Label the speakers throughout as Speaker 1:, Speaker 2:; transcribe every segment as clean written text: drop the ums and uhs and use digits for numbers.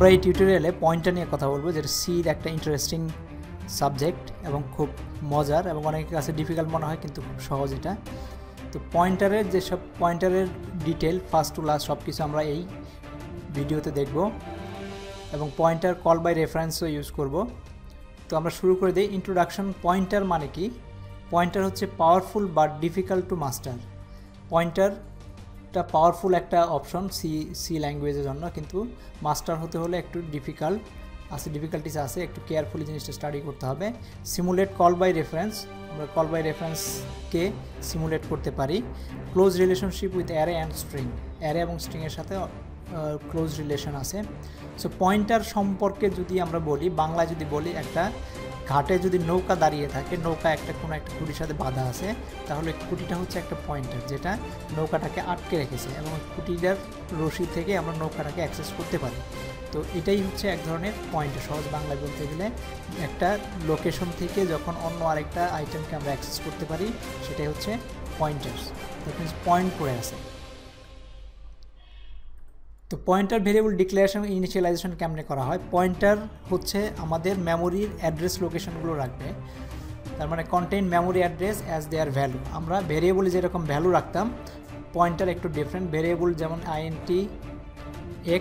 Speaker 1: আমরা এই টিউটোরিয়ালে পয়েন্টার নিয়ে কথা বলবো, যেটা সির একটা ইন্টারেস্টিং সাবজেক্ট এবং খুব মজার এবং অনেকের কাছে ডিফিকাল্ট মনে হয়, কিন্তু খুব সহজ এটা। তো পয়েন্টারের যেসব পয়েন্টারের ডিটেল ফার্স্ট টু লাস্ট সব কিছু আমরা এই ভিডিওতে দেখব এবং পয়েন্টার কল বাই রেফারেন্সও ইউজ করব। তো আমরা শুরু করে দিই। ইন্ট্রোডাকশন। পয়েন্টার মানে কি? পয়েন্টার হচ্ছে powerful but difficult to master. পয়েন্টারটা পাওয়ারফুল একটা অপশন সি ল্যাঙ্গুয়েজের জন্য, কিন্তু মাস্টার হতে হলে একটু ডিফিকাল্টিস আছে, একটু কেয়ারফুলি জিনিসটা স্টাডি করতে হবে। Simulate call by reference. আমরা কল বাই রেফারেন্সকে সিমুলেট করতে পারি। Close relationship with array and string. Array এবং স্ট্রিংয়ের সাথে ক্লোজ রিলেশন আছে। সো পয়েন্টার সম্পর্কে যদি আমরা বলি, বাংলায় যদি বলি, একটা ঘাটে যদি নৌকা দাঁড়িয়ে থাকে, নৌকা কোনো একটা খুঁটির সাথে বাঁধা আছে, তাহলে খুঁটিটা হচ্ছে একটা পয়েন্টার যেটা নৌকাটাকে আটকে রেখেছে এবং খুঁটিটার রশি থেকে আমরা নৌকাটাকে অ্যাক্সেস করতে পারি। তো এটাই হচ্ছে এক ধরনের পয়েন্টার। সহজ বাংলায় বলতে গেলে একটা লোকেশন থেকে যখন অন্য আরেকটা আইটেমকে আমরা অ্যাক্সেস করতে পারি, সেটাই হচ্ছে পয়েন্টার্স। দ্যাট মিনস পয়েন্ট করে আছে। তো পয়েন্টার ভেরিয়েবল ডিক্লারেশন ইনিশিয়ালাইজেশন কেমনে করা হয়? পয়েন্টার হচ্ছে আমাদের মেমোরির অ্যাড্রেস লোকেশনগুলো রাখবে। তার মানে কন্টেইন মেমোরি অ্যাড্রেস অ্যাজ দেয়ার ভ্যালু। আমরা ভেরিয়েবলে যেরকম ভ্যালু রাখতাম, পয়েন্টার একটু ডিফারেন্ট। ভেরিয়েবল যেমন int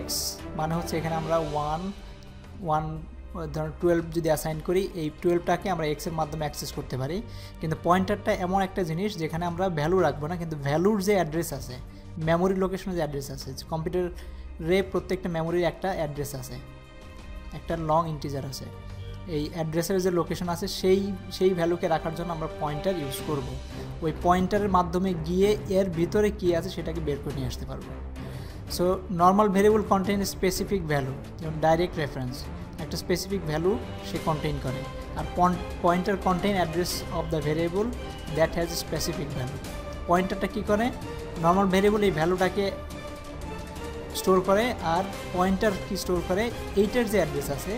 Speaker 1: x মানে হচ্ছে এখানে আমরা 1 ধরুন 12 যদি অ্যাসাইন করি, এই 12টাকে আমরা x এর মাধ্যমে অ্যাক্সেস করতে পারি। কিন্তু পয়েন্টারটা এমন একটা জিনিস যেখানে আমরা ভ্যালু রাখবো না, কিন্তু ভ্যালুর যে অ্যাড্রেস আছে, মেমোরি লোকেশনের যে অ্যাড্রেস আছে, কম্পিউটারে প্রত্যেকটা মেমোরির একটা অ্যাড্রেস আছে, একটা লং ইন্টিজার আছে। এই অ্যাড্রেসের যে লোকেশন আছে সেই ভ্যালুকে রাখার জন্য আমরা পয়েন্টার ইউজ করব। ওই পয়েন্টারের মাধ্যমে গিয়ে এর ভিতরে কী আছে সেটাকে বের করে নিয়ে আসতে পারবো। So normal variable contain specific value, যেমন ডাইরেক্ট রেফারেন্স একটা স্পেসিফিক ভ্যালু সে কন্টেইন করে। আর pointer contain address of the variable that has specific value. পয়েন্টারটা কী করে? নর্মাল ভেরিয়েবল এই ভ্যালুটাকে স্টোর করে, আর পয়েন্টার কি স্টোর করে? এইটার যে অ্যাড্রেস আছে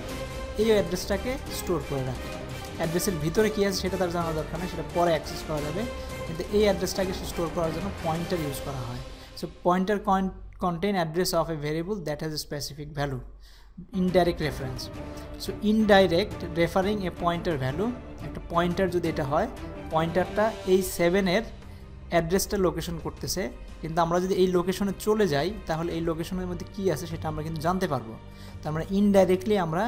Speaker 1: এই অ্যাড্রেসটাকে স্টোর করে রাখে। অ্যাড্রেসের ভিতরে কী আছে সেটা তার জানা দরকার নেই, সেটা পরে অ্যাক্সেস করা যাবে, কিন্তু এই অ্যাড্রেসটাকে স্টোর করার জন্য পয়েন্টার ইউজ করা হয়। So pointer contain address of a variable that has a specific value. Indirect reference. So indirect referring a pointer value, একটা পয়েন্টার যদি এটা হয়, পয়েন্টারটা এই 7-এর অ্যাড্রেসটা লোকেশন করতেছে, কিন্তু আমরা যদি এই লোকেশনে চলে যাই তাহলে এই লোকেশনের মধ্যে কী আছে সেটা আমরা কিন্তু জানতে পারবো। তো আমরা ইনডাইরেক্টলি আমরা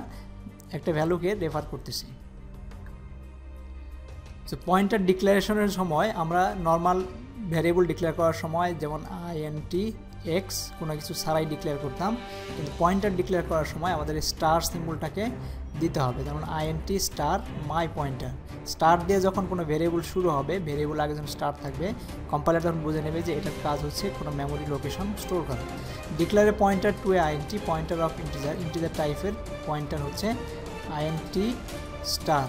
Speaker 1: একটা ভ্যালুকে রেফার করতেছি। সো পয়েন্টার ডিক্লারেশনের সময় আমরা নর্মাল ভ্যারিয়েবল ডিক্লেয়ার করার সময় যেমন int x কোনো কিছু ছাড়াই ডিক্লেয়ার করতাম, কিন্তু পয়েন্টার ডিক্লেয়ার করার সময় আমাদের স্টার সিম্বলটাকে দিতে হবে। যেমন int স্টার মাই পয়েন্টার। স্টার দিয়ে যখন কোনো ভেরিয়েবল শুরু হবে, ভেরিয়েবল আগে যখন স্টার থাকবে, কম্পাইলার তখন বুঝে নেবে যে এটার কাজ হচ্ছে কোনো মেমোরি লোকেশন স্টোর করা। Declare a pointer to a int pointer of integer টাইপের পয়েন্টার হচ্ছে int স্টার।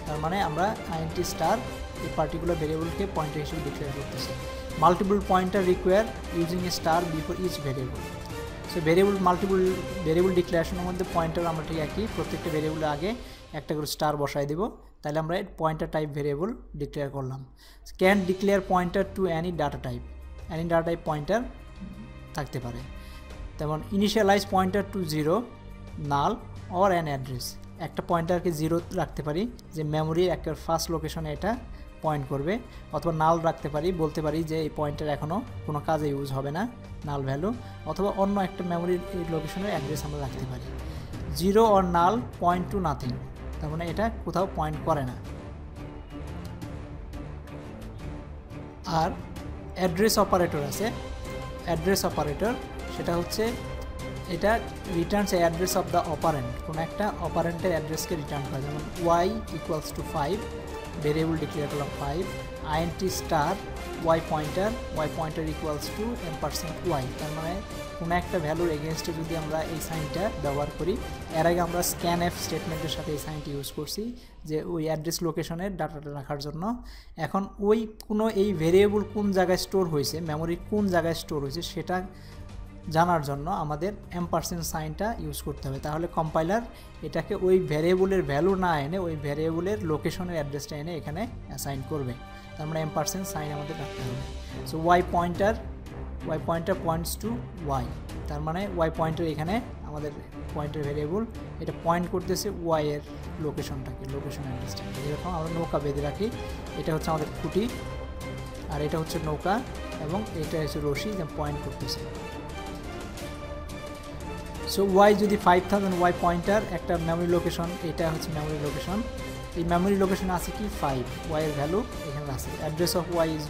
Speaker 1: তার মানে আমরা int স্টার এই পার্টিকুলার ভেরিয়েবলকে পয়েন্টার হিসেবে ডিক্লেয়ার করতেছি। Multiple pointer require using a star before each variable. So variable ডিক্লারেশনের মধ্যে পয়েন্টার আমরা ঠিক একই, প্রত্যেকটা ভেরিয়েবলের আগে একটা করে স্টার বসাই দেবো, তাহলে আমরা পয়েন্টার টাইপ ভেরিয়েবল ডিক্লেয়ার করলাম। Can declare pointer to any data type pointer থাকতে পারে। যেমন initialize pointer to 0 null or an address. একটা পয়েন্টারকে 0 রাখতে পারি যে মেমোরির একটা ফার্স্ট লোকেশনে এটা পয়েন্ট করবে, অথবা নাল রাখতে পারি, বলতে পারি যে এই পয়েন্টার এখনও কোনো কাজে ইউজ হবে না, নাল ভ্যালু, অথবা অন্য একটা মেমোরির এই লোকেশনের অ্যাড্রেস আমরা রাখতে পারি। 0 or null point to nothing, তার মানে এটা কোথাও পয়েন্ট করে না। আর অ্যাড্রেস অপারেটর আছে। অ্যাড্রেস অপারেটর সেটা হচ্ছে এটা returns a address of the operand, কোনো একটা অপারেন্টের অ্যাড্রেসকে রিটার্ন করে। যেমন y = 5, ভেরিয়েবল ডিক্লেয়ার করলাম 5, int star y pointer = $y। তার মানে কোনো একটা ভ্যালুর এগেনস্টে যদি আমরা এই সাইনটা ব্যবহার করি, এর আগে আমরা scanf স্টেটমেন্টের সাথে এই সাইনটি ইউজ করছি যে ওই অ্যাড্রেস লোকেশনের ডাটাটা রাখার জন্য। এখন এই ভেরিয়েবল কোন জায়গায় স্টোর হয়েছে, মেমোরি কোন জায়গায় স্টোর হয়েছে সেটা জানার জন্য আমাদের এম্পারসেন্ট সাইনটা ইউজ করতে হবে। তাহলে কম্পাইলার এটাকে ওই ভ্যারিয়েবলের ভ্যালু না এনে ওই ভ্যারিয়েবলের লোকেশনের অ্যাড্রেসটা এনে এখানে অ্যাসাইন করবে। তার মানে এম্পারসেন্ট সাইন আমাদের রাখতে হবে। So y pointer points two y, তার মানে y পয়েন্টার এখানে আমাদের পয়েন্টার ভেরিয়েবল, এটা পয়েন্ট করতেছে ওয়াই এর লোকেশনটাকে, লোকেশন অ্যাড্রেসটাকে। যেরকম আমরা নৌকা বেঁধে রাখি, এটা হচ্ছে আমাদের খুঁটি, আর এটা হচ্ছে নৌকা, এবং এটা হচ্ছে রশি যা পয়েন্ট করতেছে। সো ওয়াই যদি 5000 ওয়াই পয়েন্টার একটা মেমোরি লোকেশন, এটা হচ্ছে মেমোরি লোকেশন। এই মেমোরি লোকেশন আছে কি 5, ওয়াই এর ভ্যালু এখানে আছে। Address of Y is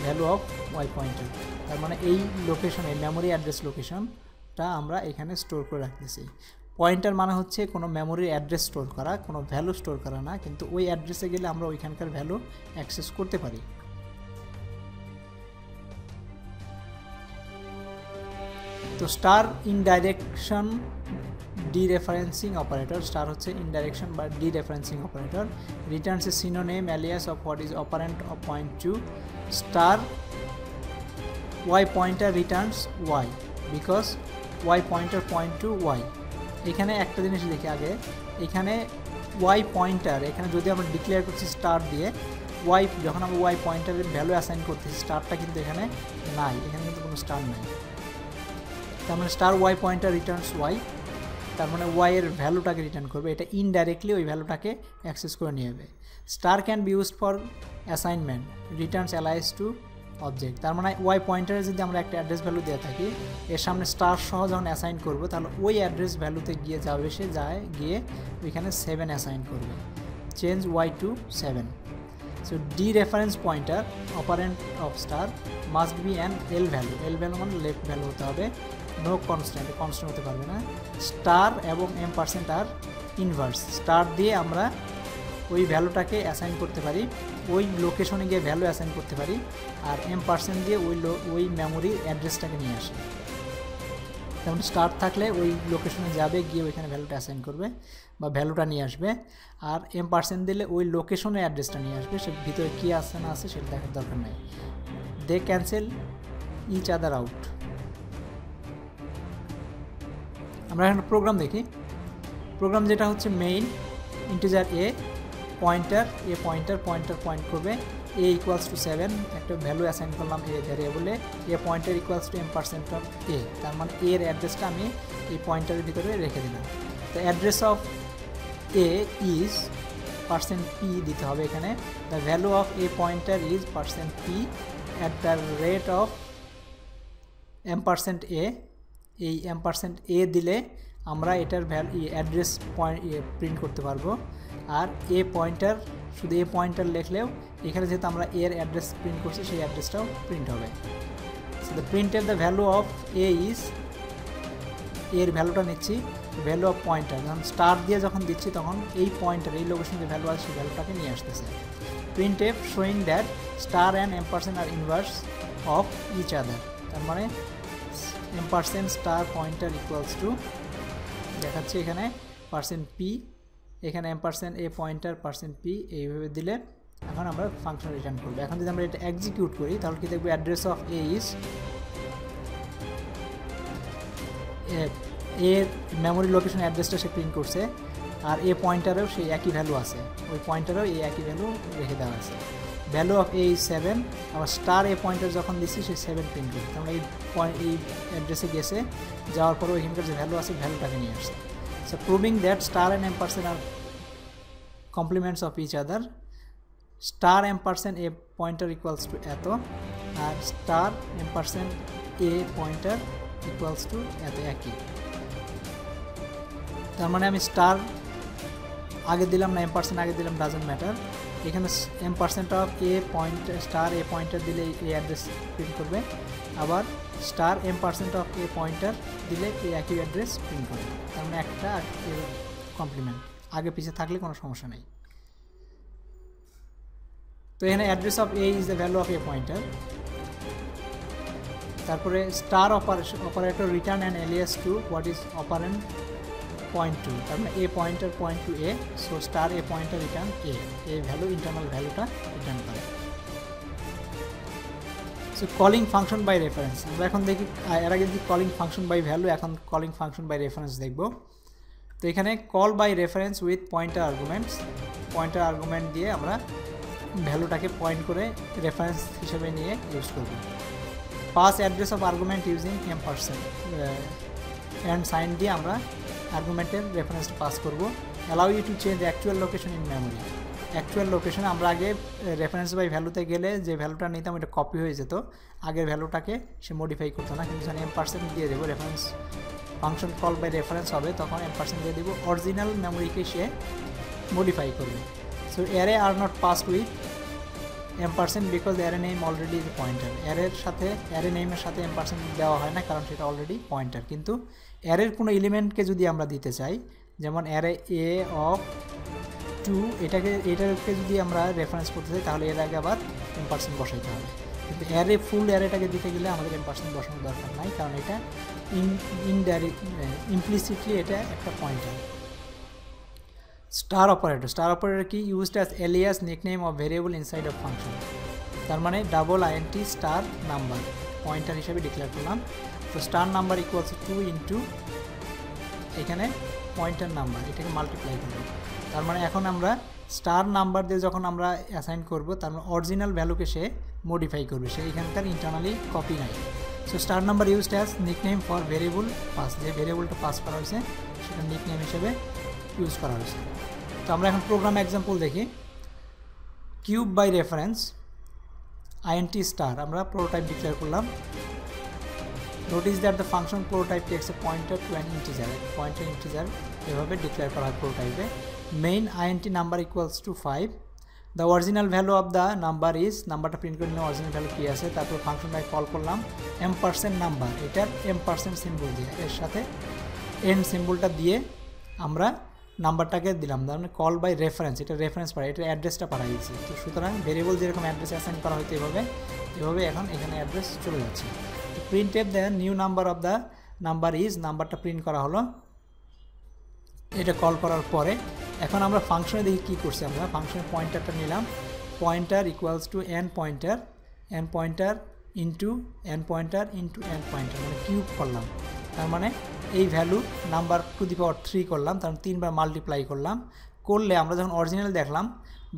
Speaker 1: value of Y pointer. তার মানে এই লোকেশনে মেমোরি অ্যাড্রেস লোকেশনটা আমরা এখানে স্টোর করে রাখতেছি। পয়েন্টার মানে হচ্ছে কোনো মেমোরির অ্যাড্রেস স্টোর করা, কোনো ভ্যালু স্টোর করা না, কিন্তু ওই অ্যাড্রেসে গেলে আমরা ওইখানকার ভ্যালু অ্যাক্সেস করতে পারি। তো star indirection dereferencing operator, star হচ্ছে ইনডাইরেকশন বা dereferencing operator, returns a synonym alias of what is operand of point to. Star Y pointer returns Y because Y pointer point to Y. এখানে একটা জিনিস দেখি আগে, এখানে ওয়াই পয়েন্টার, এখানে যদি আমরা ডিক্লেয়ার করছি স্টার দিয়ে, ওয়াই যখন আমরা ওয়াই পয়েন্টারের ভ্যালু অ্যাসাইন করতেছি, স্টারটা কিন্তু এখানে নাই, এখানে কিন্তু কোনো স্টার নাই। তার মানে star Y pointer returns Y, তার মানে ওয়াই এর ভ্যালুটাকে রিটার্ন করবে, এটা ইনডাইরেক্টলি ওই ভ্যালুটাকে অ্যাক্সেস করে নিয়ে যাবে। Star can be used for assignment, returns alias to object. তার মানে ওয়াই পয়েন্টারে যদি আমরা একটা অ্যাড্রেস ভ্যালু দিয়ে থাকি, এর সামনে স্টার সহ যখন অ্যাসাইন করবো, তাহলে ওই অ্যাড্রেস ভ্যালুতে গিয়ে যাবে, সে যায় গিয়ে ওইখানে 7 অ্যাসাইন করবে, change Y to 7। So dereference pointer operand of star must be an L value, L value মানে লেফট ভ্যালু হতে হবে, নো কনস্ট্যান্ট, কনস্ট্যান্ট হতে পারবে না। স্টার এবং M% আর ইনভার্স, স্টার দিয়ে আমরা ওই ভ্যালুটাকে অ্যাসাইন করতে পারি, ওই লোকেশনে গিয়ে ভ্যালু অ্যাসাইন করতে পারি, আর M% দিয়ে ওই মেমোরির অ্যাড্রেসটাকে নিয়ে আসে। যেমন স্টার থাকলে ওই লোকেশনে যাবে, গিয়ে ওইখানে ভ্যালুটা অ্যাসাইন করবে বা ভ্যালুটা নিয়ে আসবে, আর M% দিলে ওই লোকেশনের অ্যাড্রেসটা নিয়ে আসবে, সে ভিতরে কী আছে না আছে সেটা দেখার দরকার নেই। দে ক্যান্সেল ইচ আদার আউট। আমরা এখন প্রোগ্রাম দেখি। প্রোগ্রাম যেটা হচ্ছে মেইন ইন্টিজার এ পয়েন্টার, এ পয়েন্টার পয়েন্ট করবে এ ইকুয়ালস টু 7, একটা ভ্যালু অ্যাসাইন করলাম এ ভ্যারিয়েবলে, a pointer equals to M% of a, তার মানে এর অ্যাড্রেসটা আমি এই পয়েন্টারের ভিতরে রেখে দিলাম। তো address of a is %p দিতে হবে এখানে, the value of a pointer is %p at the rate of M% এ। এই M% দিলে আমরা এটার অ্যাড্রেস প্রিন্ট করতে পারবো, আর এ পয়েন্টার শুধু এ পয়েন্টার লিখলেও এখানে যেহেতু আমরা এর অ্যাড্রেস প্রিন্ট করছি, সেই অ্যাড্রেসটাও প্রিন্ট হবে। সো দ্য প্রিন্টের the value of a is, এর ভ্যালুটা নিচ্ছি, ভ্যালু অফ পয়েন্টার, যখন স্টার দিয়ে যখন দিচ্ছি তখন এই পয়েন্টার, এই লোকেশনে যে ভ্যালু আছে সেই ভ্যালুটাকে নিয়ে আসতেছে। Print F showing that star and M% are inverse of each other, তার মানে M% star pointer equals to দেখাচ্ছে এখানে %p, এখানে M% এ পয়েন্টার %p, এইভাবে দিলে এখন আমরা ফাংশন রিটার্ন করবো। এখন যদি আমরা এটা এক্সিকিউট করি তাহলে কি দেখবো, অ্যাড্রেস অফ এ ইজ, এর মেমোরি লোকেশন অ্যাড্রেসটা সে প্রিন্ট করছে, আর এ পয়েন্টারেও সেই একই ভ্যালু আছে, ওই পয়েন্টারেও এই একই ভ্যালু রেখে দেওয়া আছে। ভ্যালু অফ এ ইজ 7, আবার স্টার এ পয়েন্টার যখন দিচ্ছি সেই 7 প্রিন্ট করবে, তাহলে এই অ্যাড্রেসে গেছে, যাওয়ার পরেও এখানকার যে ভ্যালু আছে ভ্যালুটাকে নিয়ে আসছে। So proving that star and M% are complements of each other, star M% a pointer equals to এত, আর star M% a pointer equals to এত, একই। তার মানে আমি স্টার আগে দিলাম না M% আগে দিলাম, ডাজন্ট ম্যাটার, এখানে M% of a pointer, star a pointer দিলে এই অ্যাড্রেস প্রিন্ট করবে, আবার star M% of a pointer দিলে এই একই অ্যাড্রেস প্রিন্ট করবে, তার মানে একটা কমপ্লিমেন্ট, আগে পিছিয়ে থাকলে কোনো সমস্যা নেই। তো এখানে address of a is the value of a pointer. তারপরে star operator return and alias to what is operand point to, তার মানে a pointer point to a, so star a pointer return a, এই value internal ভ্যালুটা return করে। So calling function by reference, আমরা এখন দেখি, এর আগে দেখি কলিং ফাংশন বাই ভ্যালু, এখন কলিং ফাংশন বাই রেফারেন্স দেখব। তো এখানে call by reference with pointer arguments, pointer argument দিয়ে আমরা ভ্যালুটাকে পয়েন্ট করে রেফারেন্স হিসেবে নিয়ে ইউজ করব। Pass address of argument using M% and sign দিয়ে আমরা আর্গুমেন্টের রেফারেন্সটা পাস করব। Allow you to change actual location in memory. Actual location আমরা আগে রেফারেন্স বাই ভ্যালুতে গেলে যে ভ্যালুটা নিতাম এটা কপি হয়ে যেত, আগের ভ্যালুটাকে সে মডিফাই করতো না, কিন্তু যখন M% দিয়ে দেবো, reference function call by reference হবে, তখন M% দিয়ে দেবো, অরিজিনাল মেমোরিকে সে মডিফাই করবে। So array are not passed with M% because array name already is pointer. অ্যারের সাথে অ্যারে নেমের সাথে M% দেওয়া হয় না, কারণ সেটা অলরেডি পয়েন্টার। কিন্তু অ্যারের কোনো এলিমেন্টকে যদি আমরা দিতে চাই, যেমন অ্যারে এ অফ 2, এটাকে যদি আমরা রেফারেন্স করতে চাই, তাহলে এর আগে আবার M% বসাইতে হবে। কিন্তু অ্যারে ফুল অ্যারেটাকে দিতে গেলে আমাদের M% বসানোর দরকার নাই, কারণ এটা ইনডাইরেক্ট ইমপ্লিসিটলি এটা একটা pointer. Star operator. Star operator কি? Used as alias nickname of variable inside of function. তার মানে INT স্টার নাম্বার পয়েন্টার হিসেবে ডিক্লেয়ার করলাম। তো স্টার নাম্বার ইকুয়ালস 2 ইন্টু এখানে পয়েন্টার নাম্বার, এটাকে মাল্টিপ্লাই করব। তার মানে এখন আমরা স্টার নাম্বার দিয়ে যখন আমরা অ্যাসাইন করব, তার মানে অরিজিনাল ভ্যালুকে সে মডিফাই করবে, সে এখানকার ইন্টারনালি কপি নাই। So star number used as nickname for variable pass, যে ভেরিয়েবলটা পাস করা হয়েছে সেটা নিকনেম হিসেবে ইউজ করা হয়েছে। তো আমরা এখন প্রোগ্রাম এক্সাম্পল দেখি। Cube by reference INT star আমরা প্রোটোটাইপ ডিক্লেয়ার করলাম। Notice that the function prototype takes a pointer to an integer. Pointer integer এভাবে ডিক্লেয়ার করা হয় প্রোটোটাইপে। Main INT number equals to 5। The original value of the number is, নাম্বারটা print করে নিলাম, original value কী আছে, তারপর ফাংশনটাকে কল করলাম M% নাম্বার, এটার M% সিম্বল দিয়ে, এর সাথে এন্ড সিম্বলটা দিয়ে আমরা নাম্বারটাকে দিলাম। মানে কল বাই রেফারেন্স, এটা রেফারেন্স পাঠাই, এটা অ্যাড্রেসটা পাঠাই দিয়েছি। তো সুতরাং ভেরিয়েবল যেরকম অ্যাড্রেস অ্যাসাইন করা হয়তো এভাবে এখন এখানে অ্যাড্রেস চলে যাচ্ছে। তো print F the new number of the number is, নাম্বারটা প্রিন্ট করা হলো এটা কল করার পরে। এখন আমরা ফাংশনে দেখি কী করছি, আমরা ফাংশনের পয়েন্টারটা নিলাম, pointer equals two N pointer into N pointer মানে কিউব করলাম। তার মানে এই ভ্যালু নাম্বার টু দি পাওয়ার 3 করলাম, তার 3বার মাল্টিপ্লাই করলে আমরা যখন অরিজিনাল দেখলাম,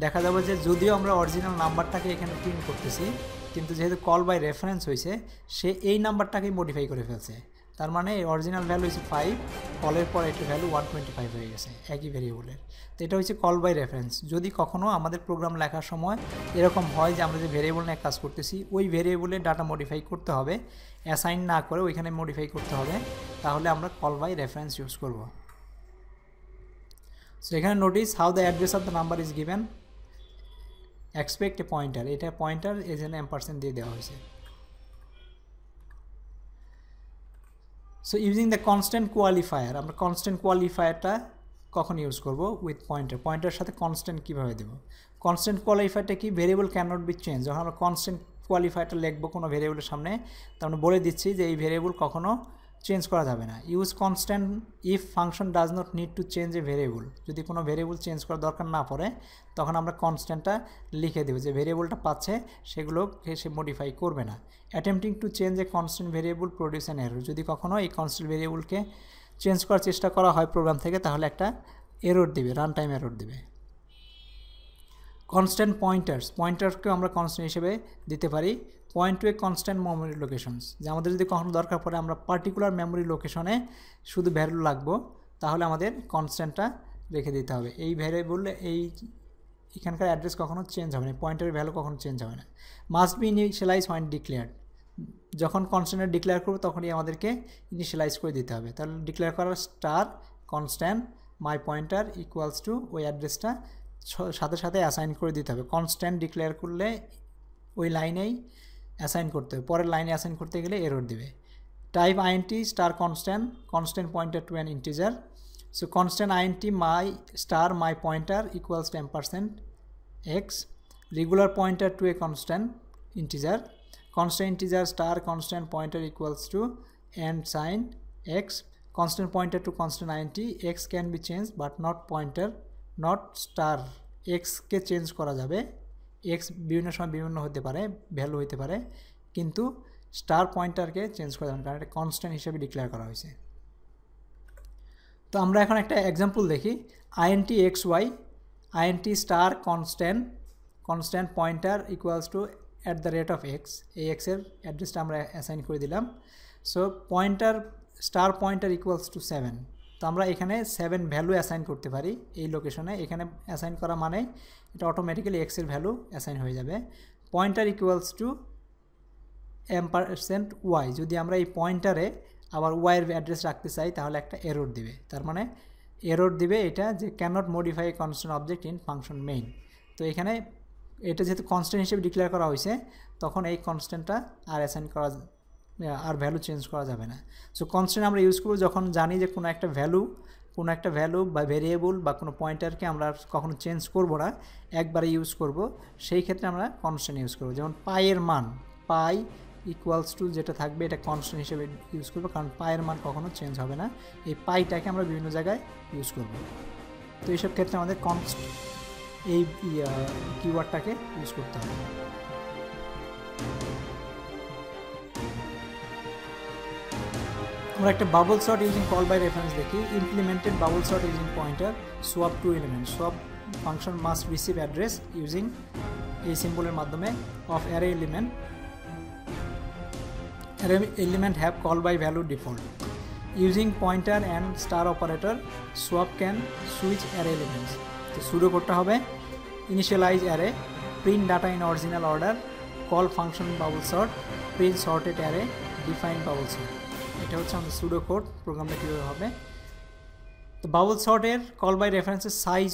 Speaker 1: দেখা যাবে যে যদিও আমরা অরিজিনাল নাম্বারটাকে এখানে প্রিন্ট করতেছি, কিন্তু যেহেতু কল বাই রেফারেন্স হয়েছে, সে এই নাম্বারটাকেই মডিফাই করে ফেলছে। তার মানে অরিজিনাল ভ্যালু হচ্ছে 5, কলের পর এটার ভ্যালু 125 হয়ে গেছে একই ভেরিয়েবলের। তো এটা হচ্ছে কল বাই রেফারেন্স। যদি কখনও আমাদের প্রোগ্রাম লেখার সময় এরকম হয় যে আমরা যে ভেরিয়েবল নিয়ে কাজ করতেছি, ওই ভেরিয়েবলের ডাটা মডিফাই করতে হবে, অ্যাসাইন না করে ওইখানে মডিফাই করতে হবে, তাহলে আমরা কল বাই রেফারেন্স ইউজ করব। সো এখানে notice how the address of the number is given, expect A pointer, এটা পয়েন্টার এই জন্য M% দিয়ে দেওয়া হয়েছে। So using the constant qualifier, আমরা কনস্ট্যান্ট কোয়ালিফায়ারটা কখন ইউজ করব? উইথ পয়েন্টার সাথে কনস্ট্যান্ট কীভাবে দেবো? কনস্ট্যান্ট কোয়ালিফায়ারটা কি? Variable can not be change. যখন আমরা কনস্ট্যান্ট কোয়ালিফায়ারটা লিখবো কোনো ভেরিয়েবলের সামনে, তার মানে বলে দিচ্ছি যে এই ভেরিয়েবল কখনো চেঞ্জ করা যাবে না। Use constant if function does not need to change A variable, যদি কোনো ভেরিয়েবল চেঞ্জ করার দরকার না পড়ে, তখন আমরা কনস্ট্যান্টটা লিখে দেবো, যে ভেরিয়েবলটা পাচ্ছে সেগুলোকে সে মডিফাই করবে না। Attempting to change a constant variable produce an error, যদি কখনো এই কনস্ট্যান্ট ভেরিয়েবলকে চেঞ্জ করার চেষ্টা করা হয় প্রোগ্রাম থেকে, তাহলে একটা এরর দিবে, রান টাইম এরর দিবে। কনস্ট্যান্ট পয়েন্টারকেও আমরা কনস্ট্যান্ট হিসেবে দিতে পারি। Point to a constant memory locations, যে আমাদের যদি কখনো দরকার পড়ে আমরা পার্টিকুলার মেমোরি লোকেশনে শুধু ভ্যালু লাগবো, তাহলে আমাদের কনস্ট্যান্টটা রেখে দিতে হবে। এই ভ্যারিয়েবল এখানকার অ্যাড্রেস কখনো চেঞ্জ হবে না, পয়েন্টারের ভ্যালু কখনো চেঞ্জ হবে না। Must be initialize when declared, যখন কনস্ট্যান্ট ডিক্লেয়ার করবো তখনই আমাদেরকে ইনিশিয়ালাইজ করে দিতে হবে। তাহলে ডিক্লেয়ার করার স্টার কনস্ট্যান্ট মাই পয়েন্টার ইকুয়ালস টু ওই অ্যাড্রেসটা সাথে সাথে অ্যাসাইন করে দিতে হবে। কনস্ট্যান্ট ডিক্লেয়ার করলে ওই লাইনেই অ্যাসাইন করতে হবে, পরের লাইনে অ্যাসাইন করতে গেলে এরর দেবে। Type INT star constant pointer to an integer. So constant INT my pointer equals to M% x, regular pointer to a constant integer, constant integer star constant pointer equals to and sign x, constant pointer to constant INT, x can be changed but not pointer not star, x K change করা যাবে, x বিভিন্ন সময় বিভিন্ন হতে পারে, value হতে পারে, কিন্তু স্টার পয়েন্টারকে চেঞ্জ করা যাবে না, কারণ এটা কনস্ট্যান্ট হিসেবে ডিক্লেয়ার করা হয়েছে। তো আমরা এখন একটা এক্সাম্পল দেখি। INT xy, INT star constant pointer equals two @x, এই এক্সের অ্যাড্রেসটা আমরা অ্যাসাইন করে দিলাম। So pointer star pointer equals two 7, তো আমরা এখানে 7 ভ্যালু অ্যাসাইন করতে পারি এই লোকেশনে। এখানে অ্যাসাইন করা মানে এটা অটোমেটিক্যালি x এর ভ্যালু অ্যাসাইন হয়ে যাবে। পয়েন্টার ইকুয়ালস টু %y, যদি আমরা এই পয়েন্টারে আবার y এর অ্যাড্রেস রাখতে চাই তাহলে একটা এরর দিবে। তার মানে এরর দিবে এটা যে can't modify constant object in function main. তো এখানে এটা যেহেতু কনস্ট্যান্ট হিসেবে ডিক্লেয়ার করা হয়েছে তখন এই কনস্ট্যান্টটা আর অ্যাসাইন করা আর ভ্যালু চেঞ্জ করা যাবে না। সো কনস্ট্যান্ট আমরা ইউজ করব যখন জানি যে কোনো একটা ভ্যালু বা ভেরিয়েবল বা কোনো পয়েন্টারকে আমরা কখনো চেঞ্জ করব না, একবারে ইউজ করব, সেই ক্ষেত্রে আমরা কনস্ট্যান্ট ইউজ করব। যেমন পাইয়ের মান, পাই ইকুয়ালস টু যেটা থাকবে এটা কনস্ট্যান্ট হিসেবে ইউজ করব, কারণ পাইয়ের মান কখনো চেঞ্জ হবে না। এই পাইটাকে আমরা বিভিন্ন জায়গায় ইউজ করব। তো এইসব ক্ষেত্রে আমাদের এই কিওয়ার্ডটাকে ইউজ করতে হবে। আমরা একটা bubble sort using call by reference দেখি। Implemented bubble sort using pointer swap two element. Swap function must receive address using এই সিম্বলের মাধ্যমে of array element. Array element have call by value default. Using pointer and star operator swap can switch array elements. তো pseudo করতে হবে initialise array, print data in original order, call function bubble sort, print sorted array, define bubble sort. এটা হচ্ছে আমাদের pseudo code. প্রোগ্রামটা কীভাবে হবে, তো বাবল সর্টের কল বাই রেফারেন্সের সাইজ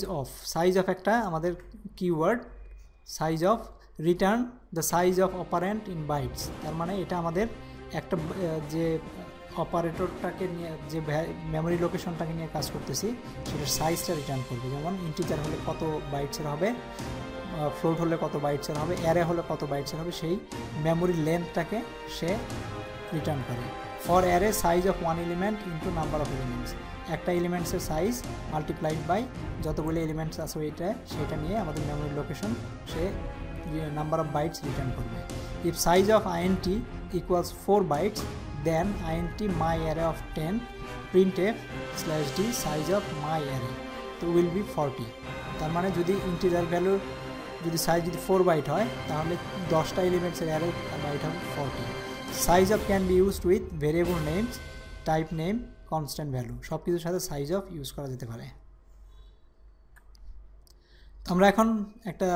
Speaker 1: অফ একটা আমাদের keyword, size of return the size of operand in bytes. তার মানে এটা আমাদের একটা যে অপারেটরটাকে নিয়ে যে মেমোরি লোকেশনটাকে নিয়ে কাজ করতেছি সেটার সাইজটা রিটার্ন করবে। যেমন ইন্টিজার হলে কত বাইটসের হবে, ফ্লোট হলে কত বাইটসের হবে, অ্যারে হলে কত বাইটসের হবে, সেই মেমোরি লেন্থটাকে সে রিটার্ন করে। For array size of one element into number of elements, একটা এলিমেন্টসের সাইজ মাল্টিপ্লাইড বাই যতগুলো এলিমেন্টস আছে সেটা নিয়ে আমাদের মেমোরি লোকেশন সে নাম্বার অফ বাইটস রিটার্ন করবে। If size of INT equals 4 bytes then INT my array of 10 printf/d size of my array তো উইল বি 40। তার মানে যদি ইন্টিজার ভ্যালু যদি সাইজ যদি 4 বাইট হয় তাহলে 10টা এলিমেন্টসের অ্যারে বাইট হবে 40। Size of can be used with variable names, type name, constant value, সব কিছুর সাথে সাইজ অফ ইউজ করা যেতে পারে। আমরা এখন একটা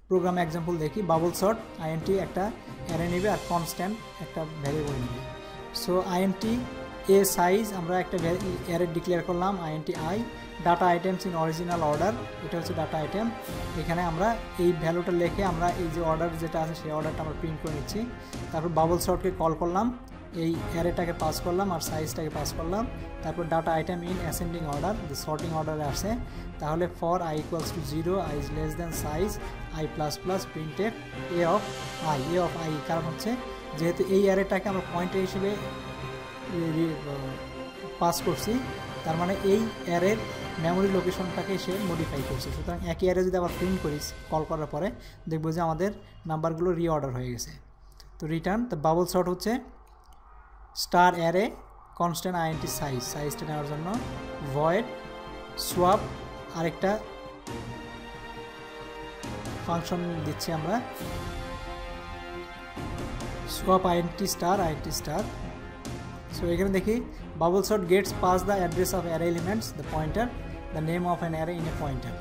Speaker 1: প্রোগ্রাম এক্সাম্পল দেখি। বাবল সর্ট INT একটা অ্যারে নেবে আর কনস্ট্যান্ট একটা ভ্যারিয়েবল নেবে। সো INT এ সাইজ আমরা একটা অ্যারে ডিক্লেয়ার করলাম INT I, data items in original order, এটা হচ্ছে ডাটা আইটেম। এখানে আমরা এই ভ্যালুটা লিখে আমরা এই যে অর্ডার যেটা আছে সেই অর্ডারটা আমরা প্রিন্ট করে নিচ্ছি। তারপর বাবল সর্টকে কল করলাম, এই অ্যারেটাকে পাস করলাম আর সাইজটাকে পাস করলাম। তারপর data item in ascending order, যে সর্টিং অর্ডারে আসে, তাহলে for i equals to 0, i is less then size i plus plus printf A of i, কারণ হচ্ছে যেহেতু এই অ্যারেটাকে আমরা পয়েন্টার হিসেবে পাস করছি, তার মানে এই অ্যারের মেমোরি লোকেশনটাকে সে মডিফাই করছে। সুতরাং একই অ্যারে যদি আবার প্রিন্ট করি কল করার পরে দেখবো যে আমাদের নাম্বারগুলো রিঅর্ডার হয়ে গেছে। তো রিটার্ন দ্য বাবল সর্ট হচ্ছে স্টার অ্যারে কনস্ট্যান্ট INT সাইজটা নেওয়ার জন্য, ভয়েড সোয়াপ আরেকটা ফাংশন দিচ্ছি আমরা, সোয়াপ INT স্টার। সো এখানে দেখি bubble sort gets pass the address of array elements, the pointer, the name of an array in a pointer.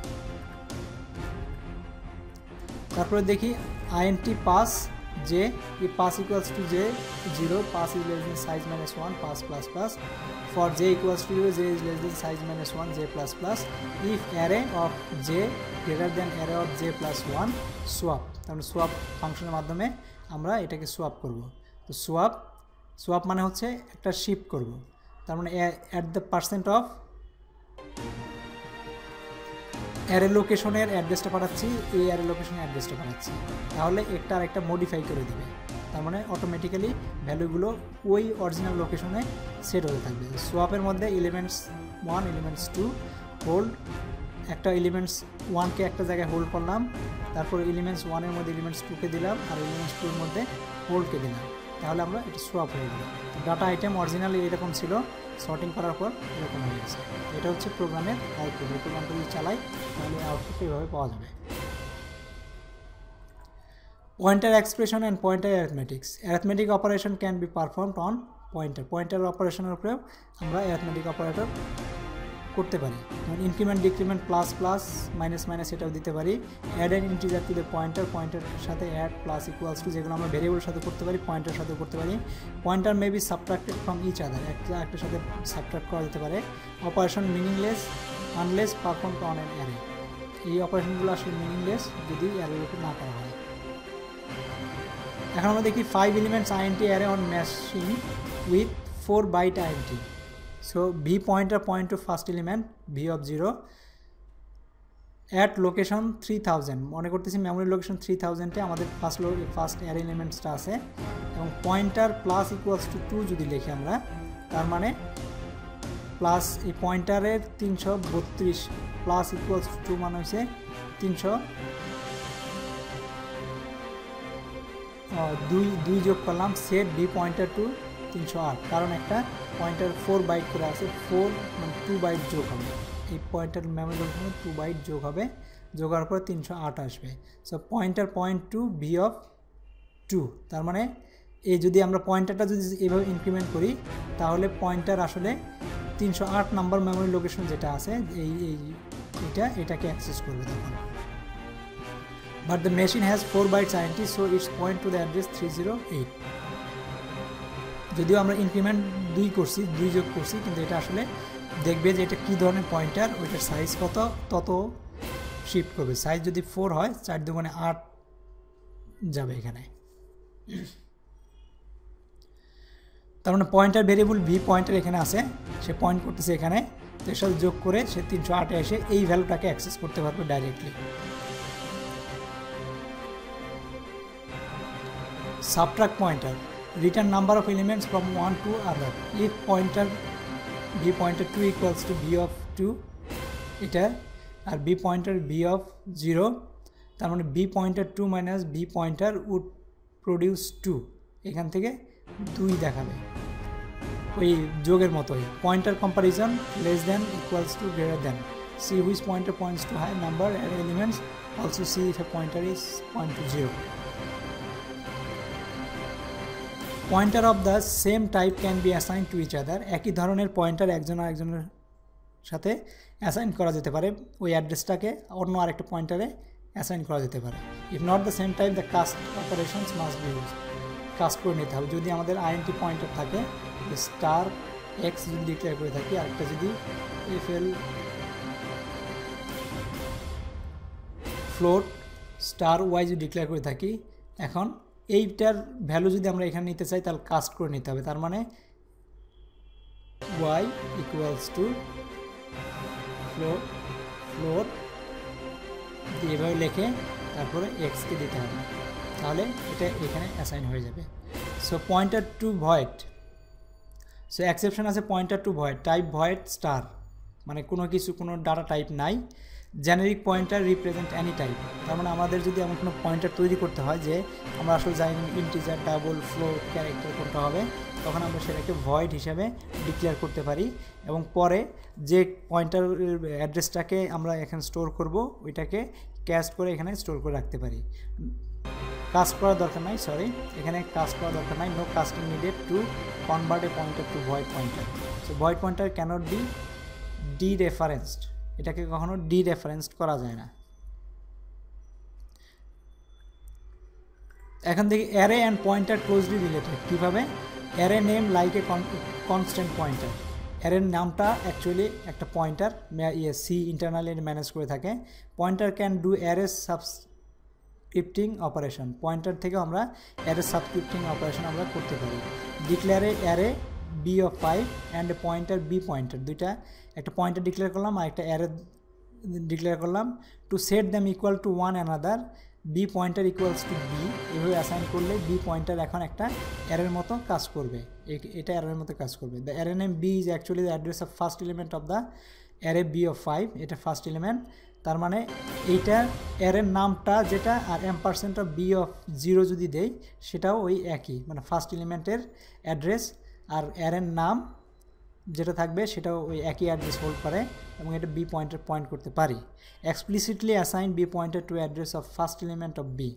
Speaker 1: তারপরে দেখি INT pass j, if pass equals to j 0, pass is less than size minus 1, pass plus plus. For j equals to 0, j is less than size minus 1, j plus plus. If array of j greater than array of j plus 1, swap. তাহলে swap ফাংশনের মাধ্যমে আমরা এটাকে swap করব। তো swap মানে হচ্ছে একটা শিফট করব। তার মানে at the percent of array লোকেশনের অ্যাড্রেসটা পাঠাচ্ছি, এই অ্যারে লোকেশনের অ্যাড্রেসটা পাঠাচ্ছি, তাহলে একটা আর একটা মডিফাই করে দিবে। তার মানে অটোমেটিক্যালি ভ্যালুগুলো ওই অরিজিনাল লোকেশনে সেট হতে থাকবে। সোয়াপের মধ্যে এলিমেন্টস 1 এলিমেন্টস 2 হোল্ড, একটা এলিমেন্টস 1কে একটা জায়গায় হোল্ড করলাম, তারপর এলিমেন্টস 1-এর মধ্যে এলিমেন্টস 2কে দিলাম আর এলিমেন্টস 2-এর মধ্যে হোল্ডকে দিলাম, তাহলে আমরা এটা সোয়াপ হয়ে গেল। ডাটা আইটেম অরিজিনালি এরকম ছিল, সর্টিং করার পর এরকম হয়ে গেছে। এটা হচ্ছে প্রোগ্রামের আউটপুট। এই প্রোগ্রামটা যদি চালাই তাহলে আউটপুটটা এইভাবে পাওয়া যাবে। Pointer expression and pointer arithmetics. Arithmetic operation can be performed on pointer. Pointer অপারেশনের উপরেও আমরা অ্যারিথমেটিক অপারেটর করতে পারি, যেমন increment decrement plus plus minus minus এটাও দিতে পারি। Add an integer to the pointer, pointer সাথে অ্যাড প্লাস ইকুয়ালস টু, যেগুলো আমরা ভেরিয়েবলের সাথে করতে পারি পয়েন্টার সাথে করতে পারি। Pointer may be subtracted from each other, একটার সাথে সাবট্রাক্ট করা যেতে পারে। Operation meaningless unless perform on an array, এই অপারেশনগুলো আসলে মিনিংলেস যদি অ্যারের উপর না করা হয়। এখন আমরা দেখি 5 elements int array on machine with 4 byte int. So v pointer point to first element v of 0 at location 3000, মনে করতেছি মেমোরি লোকেশন 3000 এ আমাদের ফার্স্ট অ্যারে এলিমেন্টসটা আছে, এবং পয়েন্টার প্লাস ইকুয়ালস টু 2 যদি লিখি আমরা, তার মানে প্লাস এই পয়েন্টারের 332 প্লাস ইকুয়ালস টু 2 মানে হচ্ছে 2 যোগ করলাম, সেট বি পয়েন্টার টু 308, কারণ একটা পয়েন্টার 4 বাইট করে আছে, 4 মানে 2 বাইট যোগ হবে, এই পয়েন্টার মেমোরি লোকেশনে 2 বাইট যোগ হবে, যোগ হওয়ার পর 308 আসবে। So pointer point to V of 2, তার মানে এই যদি আমরা পয়েন্টারটা যদি এভাবে ইনক্রিমেন্ট করি তাহলে পয়েন্টার আসলে 308 নাম্বার মেমোরি লোকেশন যেটা আছে এটাকে অ্যাক্সেস করবে তখন। But the machine has 4 bytes int, so it's point to the address 308. যদিও আমরা ইনক্রিমেন্ট 2 করছি, 2 যোগ করছি, কিন্তু এটা আসলে দেখবে যে এটা কী ধরনের পয়েন্টার, ওইটার সাইজ কত তত শিফট করবে। সাইজ যদি 4 হয় 4 দুগুণে 8 যাবে এখানে। তার মানে পয়েন্টার ভেরিয়েবল ভি পয়েন্টার এখানে আছে, সে পয়েন্ট করতেছে এখানে, তো এর সাথে যোগ করে সে 308 এসে এই ভ্যালুটাকে অ্যাক্সেস করতে পারবে directly. Subtract pointer, return number of elements from one to other. If pointer v pointer 2 equals to v of 2 এটা, আর v pointer v of 0, তার মানে v pointer 2 minus v pointer would produce 2, এখান থেকে 2 দেখাবে, ওই যোগের মতোই। Pointer comparison less than equals to greater than, see which pointer points to higher number of elements, also see if a pointer is point to 0. Pointer of the same type can be assign to each other, একই ধরনের pointer একজন আরেকজনের সাথে assign করা যেতে পারে, ওই অ্যাড্রেসটাকে অন্য আরেকটা পয়েন্টারে অ্যাসাইন করা যেতে পারে। If not the same type the cast operations must be use, cast করে নিতে হবে। যদি আমাদের আইএনটি পয়েন্টার থাকে, স্টার এক্স যদি ডিক্লেয়ার করে থাকি, আরেকটা যদি এফএল ফ্লোট স্টার ওয়াই যদি ডিক্লেয়ার করে থাকি, এখন এইটার ভ্যালু যদি আমরা এখানে নিতে চাই তাহলে কাস্ট করে নিতে হবে। তার মানে y ইকুয়ালস টু ফ্লোট এভাবে লিখে তারপরে এক্সকে দিতে হবে, তাহলে এটা এখানে অ্যাসাইন হয়ে যাবে। So pointer to void, so exception আছে pointer to void, type void star, মানে কোনো ডাটা টাইপ নাই। Generic pointer represent any type, তার মানে আমাদের যদি এমন কোনো পয়েন্টার তৈরি করতে হয় যে আমরা আসলে জানি ইন্টিজার, ডাবল, ফ্লোট, ক্যারেক্টার কোনটা হবে, তখন আমরা সেটাকে ভয়েড হিসাবে ডিক্লেয়ার করতে পারি, এবং পরে যে পয়েন্টার অ্যাড্রেসটাকে আমরা এখানে স্টোর করব ওইটাকে ক্যাস্ট করে এখানে স্টোর করে রাখতে পারি। কাস্ট করার দরকার নাই, এখানে কাস্ট করার দরকার নাই, no casting needed to convert a pointer to void pointer. So void pointer can't be dereferenced, এটাকে কখনো ডিরেফারেন্সড করা যায় না। এখন দেখি array and pointer closely related. কীভাবে? Array name like a constant pointer, অ্যারের নামটা অ্যাকচুয়ালি একটা পয়েন্টার, সি ইন্টারনালি ম্যানেজ করে থাকে। Pointer can do array subscripting operation, pointer থেকে আমরা অ্যারে সাবস্ক্রিপ্টিং অপারেশন আমরা করতে পারি। ডিক্লেয়ারে array B of 5 and a pointer b pointer, দুইটা, একটা পয়েন্টার ডিক্লেয়ার করলাম আর একটা অ্যারে ডিক্লেয়ার করলাম। To set them equal to one another, b pointer equals to b, এভাবে অ্যাসাইন করলে বি পয়েন্টার এখন একটা অ্যারের মতো কাজ করবে, এটা অ্যারের মতো কাজ করবে। The array name B is actually the address of first element of the array B of 5, এটা ফার্স্ট এলিমেন্ট, তার মানে এইটা অ্যারের নামটা যেটা, আর এম্পারসেন্ট অফ বি অফ 0 যদি দেই সেটাও ওই একই, মানে ফার্স্ট এলিমেন্টের অ্যাড্রেস আর অ্যারের নাম যেটা থাকবে সেটাও ওই একই অ্যাড্রেস হোল্ড করে, এবং এটা বি পয়েন্টার পয়েন্ট করতে পারি। Explicitly assign b pointer to address of first element of b,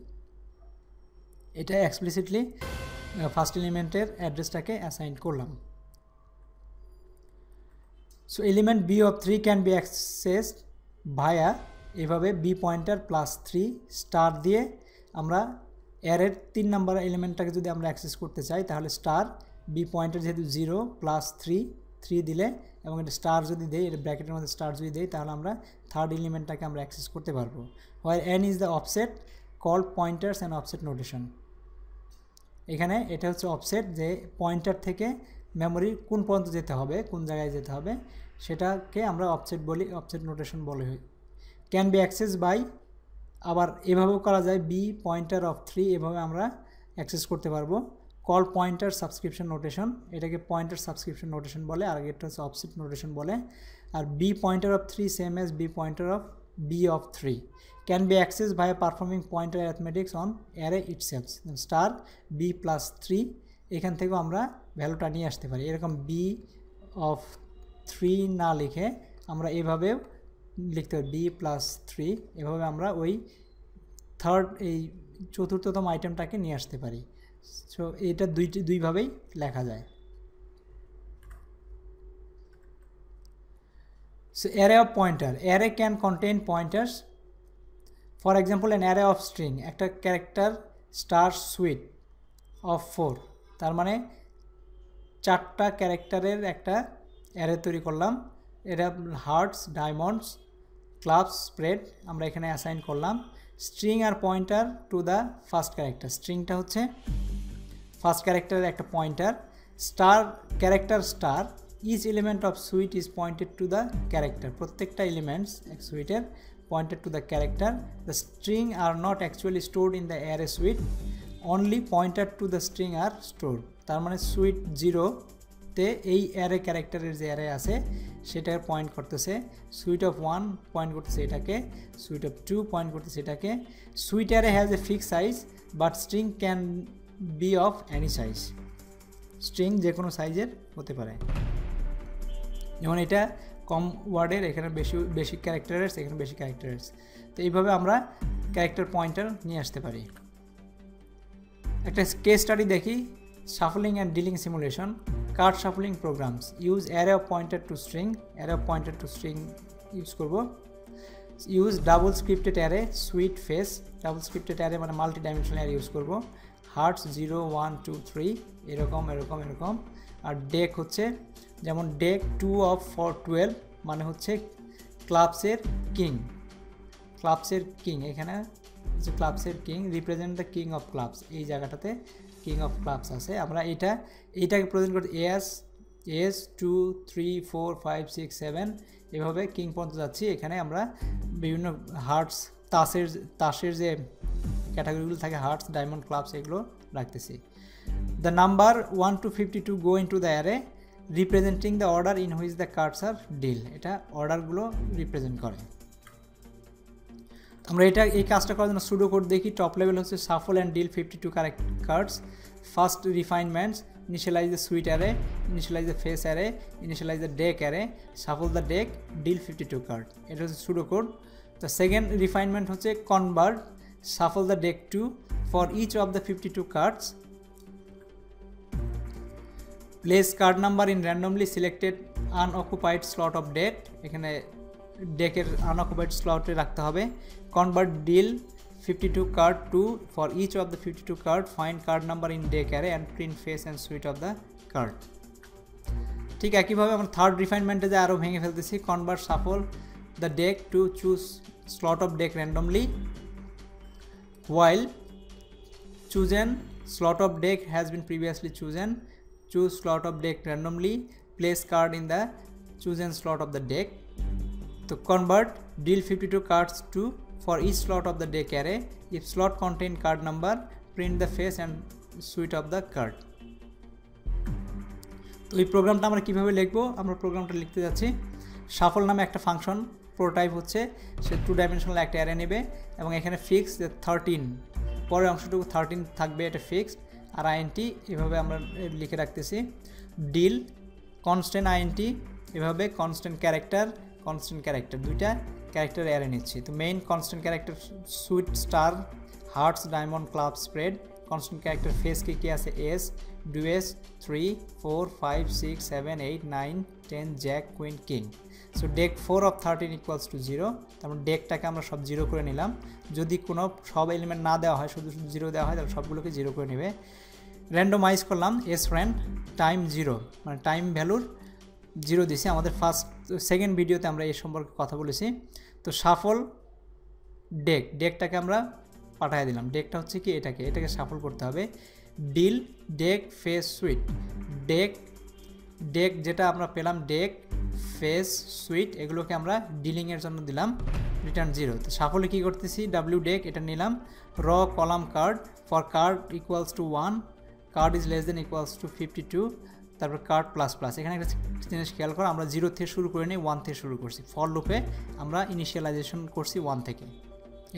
Speaker 1: এটা এক্সপ্লিসিটলি ফার্স্ট এলিমেন্টের অ্যাড্রেসটাকে অ্যাসাইন করলাম। So element b of 3 can be accessed via এভাবে বি পয়েন্টার +3 স্টার দিয়ে আমরা অ্যারের 3 নাম্বার এলিমেন্টটাকে যদি আমরা অ্যাক্সেস করতে চাই তাহলে স্টার বি পয়েন্টার যেহেতু 0 +3 দিলে এবং এটা স্টার যদি দেই, এটা ব্র্যাকেটের মধ্যে স্টার যদি দেই তাহলে আমরা থার্ড এলিমেন্টটাকে আমরা অ্যাক্সেস করতে পারবো। Where n is the offset called pointers and offset notation. এখানে এটা হচ্ছে অফসেট, যে পয়েন্টার থেকে মেমোরির কোন পর্যন্ত যেতে হবে, কোন জায়গায় যেতে হবে সেটাকে আমরা অফসেট বলি, অফসেট নোটেশন বলে। ক্যান বি অ্যাক্সেস বাই, আবার এভাবেও করা যায়, বি পয়েন্টার অফ 3 এভাবে আমরা অ্যাক্সেস করতে পারবো। কল পয়েন্টার সাবস্ক্রিপশন নোটেশন, এটাকে পয়েন্টার সাবস্ক্রিপশন নোটেশন বলে, আর এটা হচ্ছে অফসেট নোটেশন বলে। আর b pointer of 3 same as b pointer of b of 3 can be access by performing pointer arithmetics on array itself. Star b +3 এখান থেকেও আমরা ভ্যালুটা নিয়ে আসতে পারি। এরকম বি অফ 3 না লিখে আমরা এভাবেও লিখতে পারি বি +3, এভাবে আমরা ওই এই চতুর্থতম আইটেমটাকে নিয়ে আসতে পারি। সো এটা দুইভাবেই লেখা যায়। So array of pointer, array can contain pointers. For example an array of string, একটা ক্যারেক্টার স্টার সুইট অফ 4, তার মানে 4টা ক্যারেক্টারের একটা অ্যারে তৈরি করলাম। এটা হার্টস, ডায়মন্ডস, ক্লাবস, স্প্রেড আমরা এখানে অ্যাসাইন করলাম। String are pointer to the first character, স্ট্রিংটা হচ্ছে ফার্স্ট ক্যারেক্টারের একটা pointer. Star character star, each element of suit is pointed to the character, প্রত্যেকটা এলিমেন্টস এক সুইটের pointed to the character. The string are not actually stored in the array suit, only pointer to the string are store. তার মানে sweet 0-তে এই array ক্যারেক্টারের যে array আছে সেটাকে পয়েন্ট করতেছে, সুইট অফ 1 পয়েন্ট করতেছে এটাকে, সুইট অফ 2 পয়েন্ট করতেছে এটাকে। Sweet array has a fix size but string can be of any size, string যে কোনো সাইজের হতে পারে। যেমন এটা কম ওয়ার্ডের, এখানে বেশি ক্যারেক্টারের, এখানে বেশি ক্যারেক্টারের। তো এইভাবে আমরা ক্যারেক্টার পয়েন্টার নিয়ে আসতে পারি। একটা কেস স্টাডি দেখি, shuffling and dealing simulation. Card shuffling programs use array of pointer to string, array of pointer to string use করব। Use double scripted array, suit face, double scripted array মানে multi dimensional array use করব। Hearts 0 1 2 3 এরকম এরকম এরকম। আর day হচ্ছে যেমন day 2 of 4 12 মানে হচ্ছে ক্লাবসের কিং, ক্লাবসের কিং, এখানে হচ্ছে ক্লাবসের king, represent the king of clubs, এই জায়গাটাতে কিং অফ ক্লাবস আছে। আমরা এইটাকে প্রেজেন্ট করতে এস 2 3 4 5 6 7 এভাবে কিং পর্যন্ত যাচ্ছি। এখানে আমরা বিভিন্ন হার্টস, তাসের যে ক্যাটাগরিগুলো থাকে, হার্টস, ডায়মন্ড, ক্লাবস, এগুলো রাখতেছি। The number 1 to 52 go in to the array representing the order in which the cards are deal, এটা অর্ডারগুলো রিপ্রেজেন্ট করে। আমরা এই কাজটা করার জন্য সুডো কোড দেখি। টপ লেভেল হচ্ছে shuffle and deal 52 cards. First refinements, initialize the suite array, initialize the face array, initialize the deck array, shuffle the deck, deal 52 card, এটা হচ্ছে pseudo code. The second refinement হচ্ছে convert, shuffle the deck to for each of the 52 cards, place card number in randomly selected unoccupied slot of deck, এখানে ডেকের আনঅকুপাইড স্লটে রাখতে হবে। Convert deal 52 card to for each of the 52 card, find card number in deck array and print face and suite of the card। ঠিক একইভাবে আমরা third রিফাইনমেন্টে যে আরও ভেঙে ফেলতেছি। Convert shuffle the deck to choose slot of deck randomly while chosen slot of deck has been previously chosen, choose slot of deck randomly, place card in the chosen slot of the deck। To convert deal 52 cards to for each slot of the deck array, if slot contain card number, print the face and suite of the card। তো এই প্রোগ্রামটা আমরা কিভাবে লিখব, আমরা প্রোগ্রামটা লিখতে যাচ্ছি। শাফল নামে একটা ফাংশন, প্রোটোটাইপ হচ্ছে সে 2 ডাইমেনশনাল একটা অ্যারে নেবে এবং এখানে ফিক্স যে 13 পরের অংশটুকু 13 থাকবে, এটা ফিক্সড। আর আইএনটি এভাবে আমরা লিখে রাখতেছি। ডিল কনস্ট্যান্ট আইএনটি, এভাবে কনস্ট্যান্ট ক্যারেক্টার দুইটা ক্যারেক্টার অ্যারে নিচ্ছি। তো main constant character suit, star, hearts, diamond, club, spread, constant character face কি আছে ace, deuce 3 4 5 6 7 8 9 10 jack queen king. So deck 4 of 13 equals to 0, তারপর ডেকটাকে আমরা সব 0 করে নিলাম। যদি কোনো সব এলিমেন্ট না দেওয়া হয়, শুধু 0 দেওয়া হয়, তাহলে সবগুলোকে 0 করে নেবে। র্যান্ডমাইজ করলাম এস র্যান্ড টাইম 0, মানে টাইম ভ্যালুর 0 দিছি। আমাদের সেকেন্ড ভিডিওতে আমরা এই সম্পর্কে কথা বলেছি। তো সাফল ডেকটাকে আমরা পাঠিয়ে দিলাম। ডেকটা হচ্ছে কি এটাকে সাফল করতে হবে। Deal deck face suit, deck যেটা আমরা পেলাম ডেক ফেস সুইট, এগুলোকে আমরা ডিলিংয়ের জন্য দিলাম রিটার্ন 0। তো সাফলে কী করতেছি, ডাব্লিউ ডেক এটা নিলাম, র column card for card equals to 1, card is less than equals to 52, তারপর কার্ড প্লাস প্লাস। এখানে একটা জিনিস খেয়াল করো, আমরা 0 থেকে শুরু করে নিই, 1 থেকে শুরু করছি। ফর লুপে আমরা ইনিশিয়ালাইজেশন করছি 1 থেকে,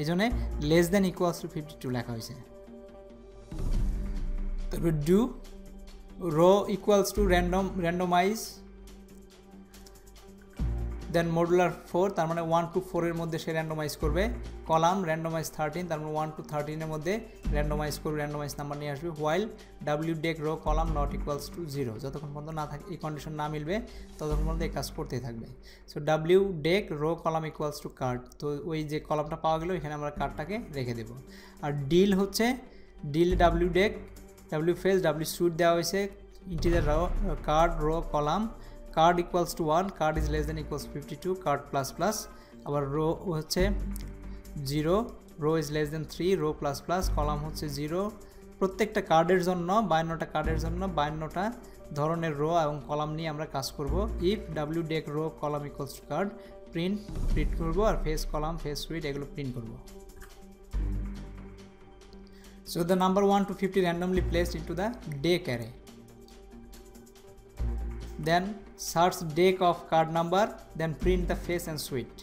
Speaker 1: এই জন্যে লেস দেন ইকুয়ালস টু 52 লেখা হয়েছে। তারপর do row equals to randomize then modular 4, তার মানে 1 to 4 এর মধ্যে সে র্যান্ডমাইজ করবে। কলাম র্যান্ডমাইজ 13, তার মানে 1 to 13 এর মধ্যে র্যান্ডমাইজ করবে, র্যান্ডমাইজ নাম্বার নিয়ে আসবে। While W deck row column not equals to 0, যতক্ষণ পর্যন্ত না থাকে এই কন্ডিশন না মিলবে ততক্ষণ পর্যন্ত এই কাজ করতেই থাকবে। So W deck row column equals to card, তো ওই যে কলামটা পাওয়া গেল এখানে আমরা কার্ডটাকে রেখে দেব। আর ডিল হচ্ছে deal W deck W face W suit দেওয়া হয়েছে, integer card row column, card equals to 1, card is less than equals 52, card plus plus. আবার রো হচ্ছে 0, row is less than 3, row plus plus, column হচ্ছে 0। প্রত্যেকটা কার্ডের জন্য 52টা কার্ডের জন্য 52টা ধরনের রো এবং কলাম নিয়ে আমরা কাজ করব। If W deck row column equals to card print করব, আর ফেস কলাম ফেস সুইট এগুলো প্রিন্ট করব। So the number 1 to 50 randomly placed into the deck array. Then search deck of card number, then print the face and suite.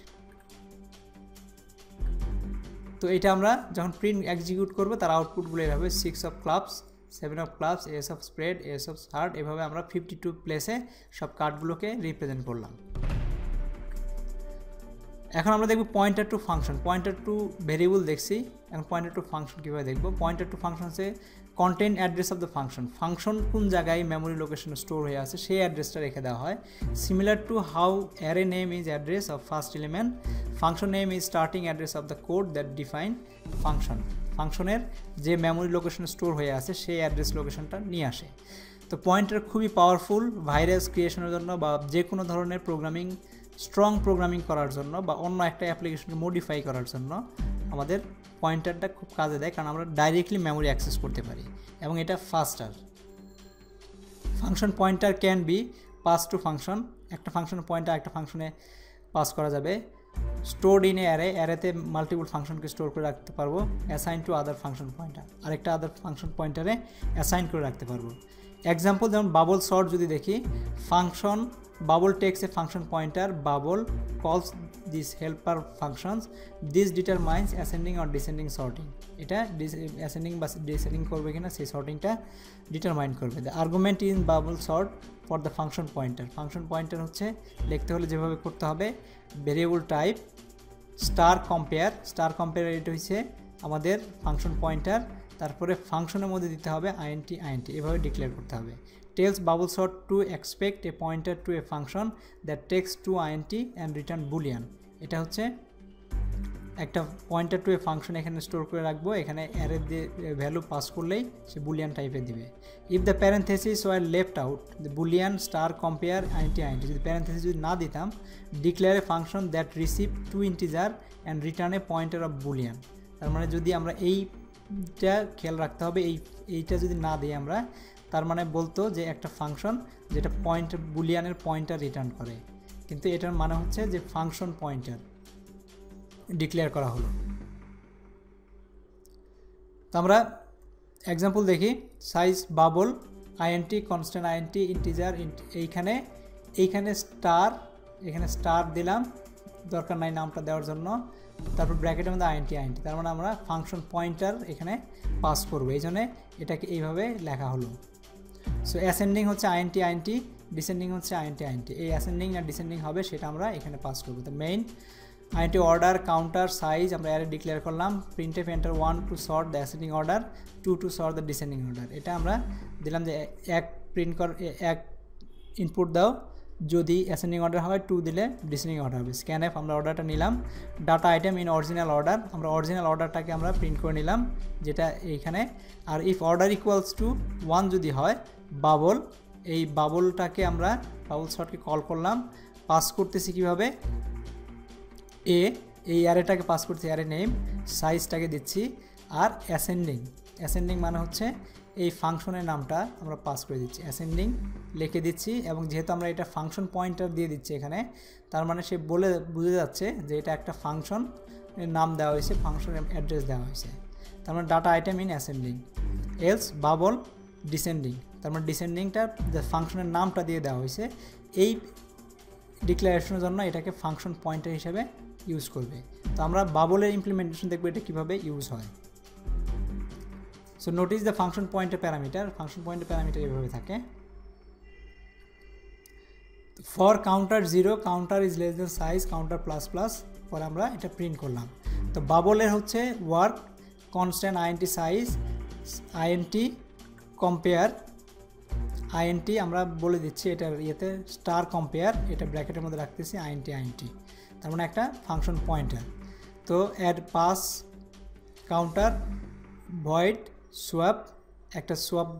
Speaker 1: তো এটা আমরা যখন print execute করব তার আউটপুটগুলো এভাবে 6 of clubs, 7 of clubs, S of spread, S of heart, এভাবে আমরা 52 প্লেসে সব কার্ডগুলোকে রিপ্রেজেন্ট করলাম। এখন আমরা দেখব pointer two function. Pointer two variable দেখছি, এখন পয়েন্টার টু ফাংশন কীভাবে দেখব। পয়েন্টার টু ফাংশন হচ্ছে content address of the function, function কোন জায়গায় মেমোরি লোকেশনে স্টোর হয়ে আছে সেই অ্যাড্রেসটা রেখে দেওয়া হয়। Similar to how array name is address of first element, function name is starting address of the code that define function. ফাংশনের যে মেমোরি লোকেশনে স্টোর হয়ে আছে সেই অ্যাড্রেস লোকেশনটা নিয়ে আসে। তো পয়েন্টার খুবই পাওয়ারফুল ভাইরাস ক্রিয়েশনের জন্য বা যে কোনো ধরনের প্রোগ্রামিং স্ট্রং প্রোগ্রামিং করার জন্য বা অন্য একটা অ্যাপ্লিকেশনকে মডিফাই করার জন্য আমাদের পয়েন্টারটা খুব কাজে দেয়, কারণ আমরা ডাইরেক্টলি মেমোরি অ্যাক্সেস করতে পারি এবং এটা faster. Function pointer can be pass to function, একটা ফাংশনের পয়েন্টার একটা ফাংশনে পাস করা যাবে। স্টোরড ইন এ অ্যারে, অ্যারেতে মাল্টিপল ফাংশনকে স্টোর করে রাখতে পারবো। Assign to other function pointer, আরেকটা আদার ফাংশন পয়েন্টারে অ্যাসাইন করে রাখতে পারবো। এক্সাম্পল যেমন বাবল সর্ট যদি দেখি, function bubble takes a function pointer, bubble calls these helper functions, this determines ascending or descending sorting, এটা ascending বা descending করবে কিনা সেই সর্টিংটা ডিটারমাইন করবে। the argument in bubble sort for the function pointer, function pointer হচ্ছে লিখতে হলে যেভাবে করতে হবে ভেরিয়েবল টাইপ স্টার কম্পেয়ার, এটা হচ্ছে আমাদের ফাংশন পয়েন্টার, তারপরে ফাংশনের মধ্যে দিতে হবে আইএনটি এভাবে ডিক্লেয়ার করতে হবে। tells bubble sort to expect a pointer to a function that takes 2 int and return boolean, এটা হচ্ছে একটা পয়েন্টার টু এ ফাংশন এখানে স্টোর করে রাখবো, এখানে অ্যারে দিয়ে ভ্যালু পাস করলেই সে বুলিয়ান টাইপের দিবে। If the parenthesis were left out the boolean star compare INT, যদি প্যারেন্থেসিস যদি না দিতাম declare a function that receive 2 integer and return a pointer of boolean. তার মানে যদি আমরা এইটা খেয়াল রাখতে হবে, এইটা যদি না দিই আমরা, তার মানে বলতো যে একটা ফাংশন যেটা বুলিয়ানের পয়েন্টার রিটার্ন করে, কিন্তু এটার মানে হচ্ছে যে ফাংশন পয়েন্টার ডিক্লেয়ার করা হলো। তো আমরা এক্সাম্পল দেখি, size bubble int constant int integer, এইখানে স্টার দিলাম, দরকার নাই নামটা দেওয়ার জন্য, তারপর ব্র্যাকেটের মধ্যে আইএনটি, তার মানে আমরা ফাংশন পয়েন্টার এখানে পাস করবো, এই জন্যে এটাকে এইভাবে লেখা হলো। সো অ্যাসেন্ডিং হচ্ছে আইএনটি, ডিসেন্ডিং হচ্ছে আইএনটি, এই অ্যাসেন্ডিং আর ডিসেন্ডিং হবে সেটা আমরা এখানে পাস করবো। তো main int order counter size আমরা অ্যারে ডিক্লেয়ার করলাম, printf enter 1 to sort the ascending order, 2 to sort the descending order। এটা আমরা দিলাম যে এক প্রিন্ট কর, এক ইনপুট দাও, যদি অ্যাসেন্ডিং অর্ডার হয় 2 দিলে ডিসেন্ডিং অর্ডার হবে। scanf আমরা অর্ডারটা নিলাম, data item in original order, আমরা অরিজিনাল অর্ডারটাকে আমরা প্রিন্ট করে নিলাম যেটা এইখানে। আর ইফ অর্ডার ইকুয়ালস টু 1 যদি হয় বাবল, এই বাবলটাকে আমরা বাবল সর্টকে কল করলাম, পাস করতেছি কীভাবে, এই অ্যারেটাকে পাস করছি অ্যারে নেম, সাইজটাকে দিচ্ছি, আর অ্যাসেন্ডিং মানে হচ্ছে এই ফাংশনের নামটা আমরা পাস করে দিচ্ছি, অ্যাসেন্ডিং লিখে দিচ্ছি। এবং যেহেতু আমরা এটা ফাংশন পয়েন্টার দিয়ে দিচ্ছি এখানে, তার মানে সে বুঝে যাচ্ছে যে এটা একটা ফাংশন নাম দেওয়া হয়েছে, ফাংশন অ্যাড্রেস দেওয়া হয়েছে। তার মানে data item in ascending, else bubble descending, তার মানে ডিসেন্ডিংটা যে ফাংশনের নামটা দিয়ে দেওয়া হয়েছে, এই ডিক্লারেশনের জন্য এটাকে ফাংশন পয়েন্টার হিসেবে ইউজ করবে। তো আমরা বাবলের ইমপ্লিমেন্টেশন দেখবো এটা কীভাবে ইউজ হয়। So notice the function pointer parameter, function pointer parameter এভাবে থাকে। For counter 0 counter is less then size counter plus plus, পরে আমরা এটা প্রিন্ট করলাম। তো বাবলের হচ্ছে work constant int size, int compare, int আমরা বলে দিচ্ছি এটার ইয়েতে স্টার কম্পেয়ার, এটা ব্র্যাকেটের মধ্যে রাখতেছি আইএনটি, তার মানে একটা ফাংশন পয়েন্টার। তো add pass counter void swap, একটা সোয়াপ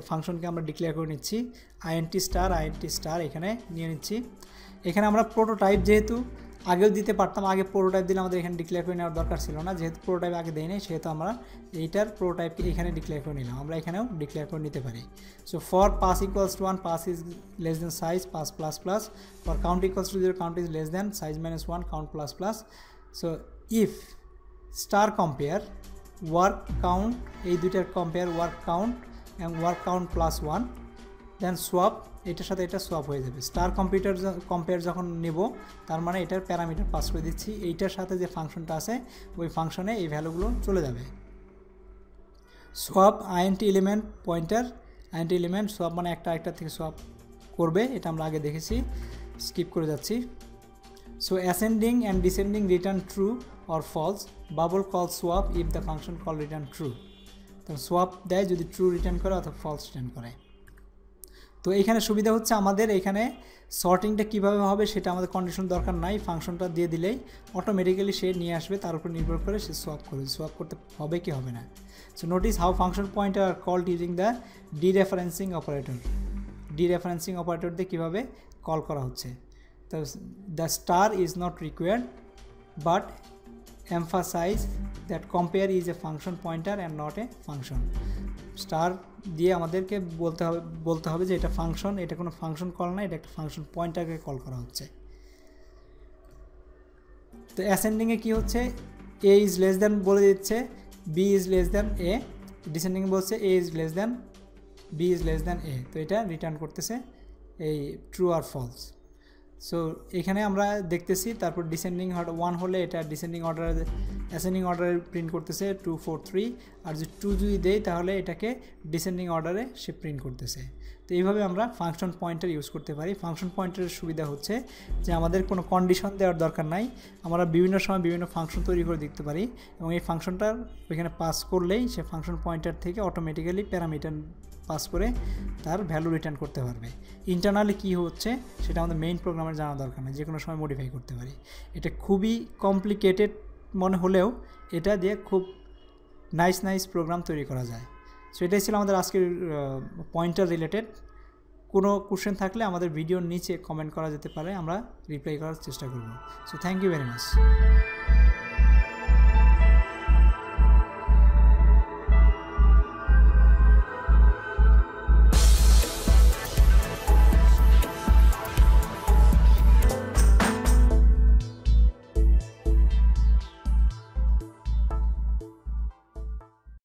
Speaker 1: ফাংশনকে আমরা ডিক্লেয়ার করে নিচ্ছি, আইএনটি স্টার এখানে নিয়ে নিচ্ছি। এখানে আমরা প্রোটোটাইপ যেহেতু আগেও দিতে পারতাম, আগে প্রোটোটাইপ দিলে আমাদের এখানে ডিক্লেয়ার করে নেওয়ার দরকার ছিল না, যেহেতু প্রোটোটাইপ আগে দেয় নাই সেহেতু আমরা এইটার প্রোটোটাইপকে এখানে ডিক্লেয়ার করে নিলাম, আমরা এখানেও ডিক্লেয়ার করে নিতে পারি। So for pass equals to 1 pass is less then size pass plus plus, for count equals to 0 count is less then size minus 1 count plus plus. So if star compare work count, এই দুইটার compare work count এবং work count plus 1, দেন swap, এটার সাথে এটা swap হয়ে যাবে। Star compare যখন নেব তার মানে এটার প্যারামিটার পাস করে দিচ্ছি, এইটার সাথে যে ফাংশনটা আছে ওই ফাংশনে এই ভ্যালুগুলো চলে যাবে। Swap INT element pointer, INT element swap মানে একটা থেকে সোয়াপ করবে, এটা আমরা আগে দেখেছি, স্কিপ করে যাচ্ছি। So ascending and descending return true or false, bubble call swap if the function call return true, তো সোয়াপ দেয় যদি ট্রু রিটার্ন করে অথবা ফলস রিটার্ন করে। তো এখানে সুবিধা হচ্ছে আমাদের এখানে সর্টিংটা কীভাবে হবে সেটা আমাদের কন্ডিশন দরকার নাই, ফাংশনটা দিয়ে দিলেই অটোমেটিক্যালি সে নিয়ে আসবে, তার উপর নির্ভর করে সে সোয়াপ করবে, সোয়াপ করতে হবে কি হবে না। So notice how function pointer are called using the dereferencing operator, dereferencing operator দিয়ে কীভাবে কল করা হচ্ছে। তো the star is not required but emphasize that compare is a function pointer and not a function, star দিয়ে আমাদেরকে বলতে হবে যে এটা ফাংশন, এটা কোনো ফাংশন কল না, এটা একটা ফাংশন পয়েন্টারকে কল করা হচ্ছে। তো অ্যাসেন্ডিংয়ে কী হচ্ছে, এ ইজ লেস দ্যান বলে দিচ্ছে, B is less than A, descending বলছে A is less than B is less than A, তো এটা রিটার্ন করতেছে এই ট্রু আর ফলস। সো এখানে আমরা দেখতেছি, তারপর ডিসেন্ডিং 1 হলে এটা ডিসেন্ডিং অর্ডার, অ্যাসেন্ডিং অর্ডারে প্রিন্ট করতেছে 2 4 3, আর যদি 2 যদি দেয় তাহলে এটাকে ডিসেন্ডিং অর্ডারে সে প্রিন্ট করতেছে। তো এইভাবে আমরা ফাংশন পয়েন্টার ইউজ করতে পারি। ফাংশন পয়েন্টারের সুবিধা হচ্ছে যে আমাদের কোনো কন্ডিশন দেওয়ার দরকার নাই, আমরা বিভিন্ন সময় বিভিন্ন ফাংশন তৈরি করে দেখতে পারি এবং এই ফাংশনটার ওইখানে পাস করলেই সে ফাংশন পয়েন্টার থেকে অটোমেটিক্যালি প্যারামিটার পাস করে তার ভ্যালু রিটার্ন করতে পারবে। ইন্টারনালি কী হচ্ছে সেটা আমাদের মেইন প্রোগ্রামের জানা দরকার নেই, যে কোনো সময় মডিফাই করতে পারি। এটা খুবই কমপ্লিকেটেড মনে হলেও এটা দিয়ে খুব নাইস প্রোগ্রাম তৈরি করা যায়। সো এটাই ছিল আমাদের আজকের পয়েন্টার রিলেটেড। কোনো কোশ্চেন থাকলে আমাদের ভিডিওর নিচে কমেন্ট করা যেতে পারে, আমরা রিপ্লাই করার চেষ্টা করব। So thank you very much.